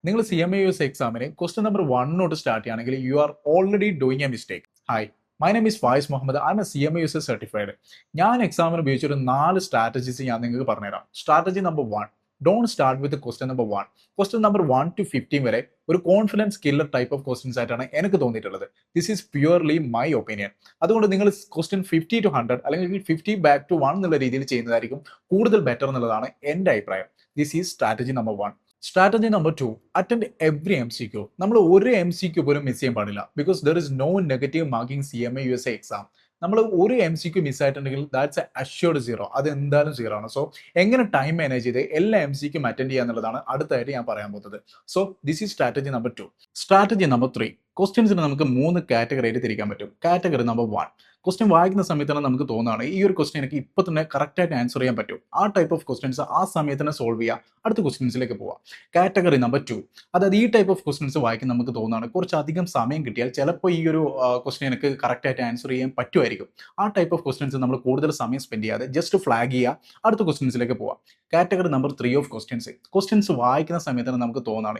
നിങ്ങൾ CMA എക്സാമിന് question number 1 തൊട്ട് സ്റ്റാർട്ട് ചെയ്യുകയാണെങ്കിൽ you are already doing a mistake. Hi, my name is Faiz Muhammad. I am a CMA certified. ഞാൻ എക്സാമിന് ഉപയോഗിച്ചൊരു 4 സ്ട്രാറ്റജീസ് ഞാൻ നിങ്ങൾക്ക് പറഞ്ഞുതരാം. Strategy number 1, don't start with question number 1. Question number 1 to 15 വരെ ഒരു confidence killer type of questions ആയിട്ടാണ് എനിക്ക് തോന്നിയിട്ടുള്ളത്. This is purely my opinion. അതുകൊണ്ട് നിങ്ങൾ ക്വസ്റ്റ്യൻ 50 to 100 അല്ലെങ്കിൽ 50 ബാക്ക് ടു 1 എന്നുള്ള രീതിയിൽ ചെയ്യുന്നതായിരിക്കും കൂടുതൽ ബെറ്റർ എന്നുള്ളതാണ് എൻ്റെ അഭിപ്രായം. This is strategy number 1. Strategy number 2, attend every MCQ. നമ്മൾ ഒരു MCQ പോലും മിസ് ചെയ്യാൻ പാടില്ല. Because there is no negative marking CMA USA exam. നമ്മൾ ഒരു MCQ മിസ് ആയിട്ടുണ്ടെങ്കിൽ ദാറ്റ്സ് അഷ്യൂർഡ് സീറോ. അത് എന്തായാലും സീറോ ആണ്. സോ എങ്ങനെ ടൈം മാനേജ് ചെയ്ത് എല്ലാ MCQ അറ്റൻഡ് ചെയ്യുക എന്നുള്ളതാണ് അടുത്തായിട്ട് ഞാൻ പറയാൻ പോകുന്നത്. So this is strategy number 2. Strategy number 3, ക്വസ്റ്റ്യൻസിന് നമുക്ക് 3 കാറ്റഗറിയായിട്ട് തിരിക്കാൻ പറ്റും. കാറ്റഗറി നമ്പർ 1, ക്വസ്റ്റ്യൻ വായിക്കുന്ന സമയത്ത് തന്നെ നമുക്ക് തോന്നുകയാണ് ഈ ഒരു ക്വസ്റ്റ്യൻ എനിക്ക് ഇപ്പൊ തന്നെ കറക്റ്റ് ആയിട്ട് ആൻസർ ചെയ്യാൻ പറ്റും. ആ ടൈപ്പ് ഓഫ് ക്വസ്റ്റ്യൻസ് ആ സമയത്ത് തന്നെ സോൾവ് ചെയ്യുക, അടുത്ത ക്വസ്റ്റ്യൻസിലേക്ക് പോവാം. കാറ്റഗറി നമ്പർ 2, അതായത് ഈ ടൈപ്പ് ഓഫ് ക്വസ്റ്റ്യൻസ് വായിക്കാൻ നമുക്ക് തോന്നുകയാണ് കുറച്ചധികം സമയം കിട്ടിയാൽ ചിലപ്പോൾ ഈ ഒരു ക്വസ്റ്റ്യൻ എനിക്ക് കറക്റ്റ് ആയിട്ട് ആൻസർ ചെയ്യാൻ പറ്റുമായിരിക്കും. ആ ടൈപ്പ് ഓഫ് ക്വസ്റ്റ്യൻസ് നമ്മൾ കൂടുതൽ സമയം സ്പെൻഡ് ചെയ്യാതെ ജസ്റ്റ് ഫ്ലാഗ് ചെയ്യുക, അടുത്ത ക്വസ്റ്റ്യൻസിലേക്ക് പോവാം. കാറ്റഗറി നമ്പർ 3 ഓഫ് ക്വസ്റ്റ്യൻസ് വായിക്കുന്ന സമയത്ത് തന്നെ നമുക്ക് തോന്നുകയാണ്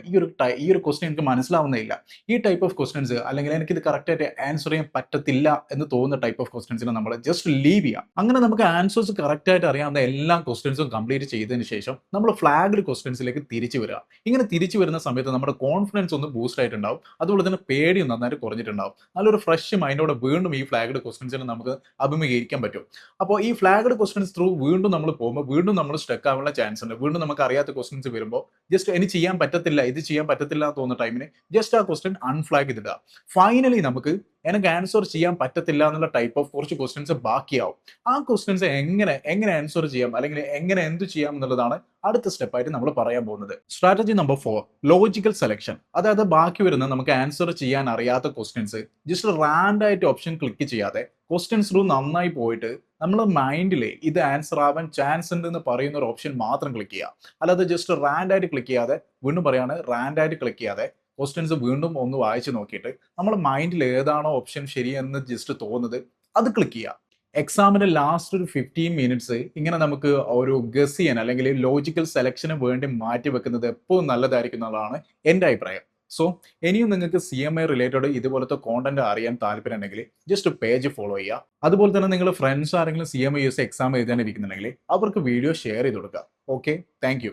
ഈ ഒരു ക്വസ്റ്റ്യൻ എനിക്ക് മനസ്സിലാവുന്നില്ല. ഈ ടൈപ്പ് ഓഫ് ക്വസ്റ്റ്യൻസ് അല്ലെങ്കിൽ എനിക്കിത് കറക്റ്റ് ആയിട്ട് ആൻസർ ചെയ്യാൻ പറ്റത്തില്ല എന്ന് തോന്നുന്ന ടൈപ്പ് ഓഫ് ക്വസ്റ്റ്യൻസിനെ നമ്മൾ ജസ്റ്റ് ലീവ് ചെയ്യാം. അങ്ങനെ നമുക്ക് ആൻസേഴ്സ് കറക്റ്റ് ആയിട്ട് അറിയാവുന്ന എല്ലാ ക്വസ്റ്റ്യൻസും കംപ്ലീറ്റ് ചെയ്തതിന് ശേഷം നമ്മൾ ഫ്ലാഗ്ഡ് ക്വസ്റ്റ്യൻസിലേക്ക് തിരിച്ചു വരിക. ഇങ്ങനെ തിരിച്ചു വരുന്ന സമയത്ത് നമ്മുടെ കോൺഫിഡൻസ് ഒന്ന് ബൂസ്റ്റ് ആയിട്ടുണ്ടാവും. അതുപോലെ തന്നെ പേടി നന്നായിട്ട് കുറഞ്ഞിട്ടുണ്ടാവും. നല്ലൊരു ഫ്രഷ് മൈൻഡോടെ വീണ്ടും ഈ ഫ്ലാഗ്ഡ് ക്വസ്റ്റ്യൻസിനെ നമുക്ക് അഭിമുഖീകരിക്കാൻ പറ്റും. അപ്പോൾ ഈ ഫ്ലാഗ്ഡ് ക്വസ്റ്റ്യൻസ് ത്രൂ വീണ്ടും നമ്മൾ പോകുമ്പോൾ വീണ്ടും നമ്മൾ സ്റ്റക്ക് ആവാനുള്ള ചാൻസ് ഉണ്ട്. വീണ്ടും നമുക്ക് അറിയാത്ത ക്വസ്റ്റ്യൻസ് വരുമ്പോൾ ജസ്റ്റ് എനിക്ക് ചെയ്യാൻ പറ്റത്തില്ല, ഇത് ചെയ്യാൻ പറ്റത്തില്ല എന്ന് തോന്നുന്ന ടൈമിന് ജസ്റ്റ് ആ ക്വസ്റ്റ്യൻ അൺഫ്ലാഗ് ചെയ്തിടുക. ഫൈനലി നമുക്ക് എനിക്ക് ആൻസർ ചെയ്യാൻ പറ്റത്തില്ല എന്നുള്ള ടൈപ്പ് ഓഫ് കുറച്ച് ക്വസ്റ്റ്യൻസ് ബാക്കിയാവും. ആ ക്വസ്റ്റ്യൻസ് എങ്ങനെ ആൻസർ ചെയ്യാം അല്ലെങ്കിൽ എങ്ങനെ എന്ത് ചെയ്യാം എന്നുള്ളതാണ് അടുത്ത സ്റ്റെപ്പായിട്ട് നമ്മൾ പറയാൻ പോകുന്നത്. Strategy number 4, logical selection. അതായത് ബാക്കി വരുന്ന നമുക്ക് ആൻസർ ചെയ്യാൻ അറിയാത്ത ക്വസ്റ്റ്യൻസ് ജസ്റ്റ് റാൻഡായിട്ട് ഓപ്ഷൻ ക്ലിക്ക് ചെയ്യാതെ ക്വസ്റ്റ്യൻസ് ത്രൂ നന്നായി പോയിട്ട് നമ്മുടെ മൈൻഡിൽ ഇത് ആൻസർ ആവാൻ ചാൻസ് ഉണ്ട് എന്ന് പറയുന്ന ഒരു ഓപ്ഷൻ മാത്രം ക്ലിക്ക് ചെയ്യുക. അല്ലാതെ ജസ്റ്റ് റാൻഡായിട്ട് ക്ലിക്ക് ചെയ്യാതെ, വീണ്ടും പറയാണ്, റാൻഡായിട്ട് ക്ലിക്ക് ചെയ്യാതെ ക്വസ്റ്റ്യൻസ് വീണ്ടും ഒന്ന് വായിച്ച് നോക്കിയിട്ട് നമ്മുടെ മൈൻഡിൽ ഏതാണോ ഓപ്ഷൻ ശരിയെന്ന് ജസ്റ്റ് തോന്നുന്നത് അത് ക്ലിക്ക് ചെയ്യുക. എക്സാമിന്റെ ലാസ്റ്റ് ഒരു 15 മിനിറ്റ്സ് ഇങ്ങനെ നമുക്ക് ഒരു ഗസ് ചെയ്യാൻ അല്ലെങ്കിൽ ലോജിക്കൽ സെലക്ഷന് വേണ്ടി മാറ്റി വെക്കുന്നത് എപ്പോഴും നല്ലതായിരിക്കും എന്നുള്ളതാണ് എൻ്റെ അഭിപ്രായം. സോ ഇനിയും നിങ്ങൾക്ക് CMA റിലേറ്റഡ് ഇതുപോലത്തെ കോണ്ടന്റ് അറിയാൻ താല്പര്യം ഉണ്ടെങ്കിൽ ജസ്റ്റ് പേജ് ഫോളോ ചെയ്യുക. അതുപോലെ തന്നെ നിങ്ങൾ ഫ്രണ്ട്സ് ആരെങ്കിലും CMA എക്സാം എഴുതാനിരിക്കുന്നുണ്ടെങ്കിൽ അവർക്ക് വീഡിയോ ഷെയർ ചെയ്ത് കൊടുക്കുക. Okay, thank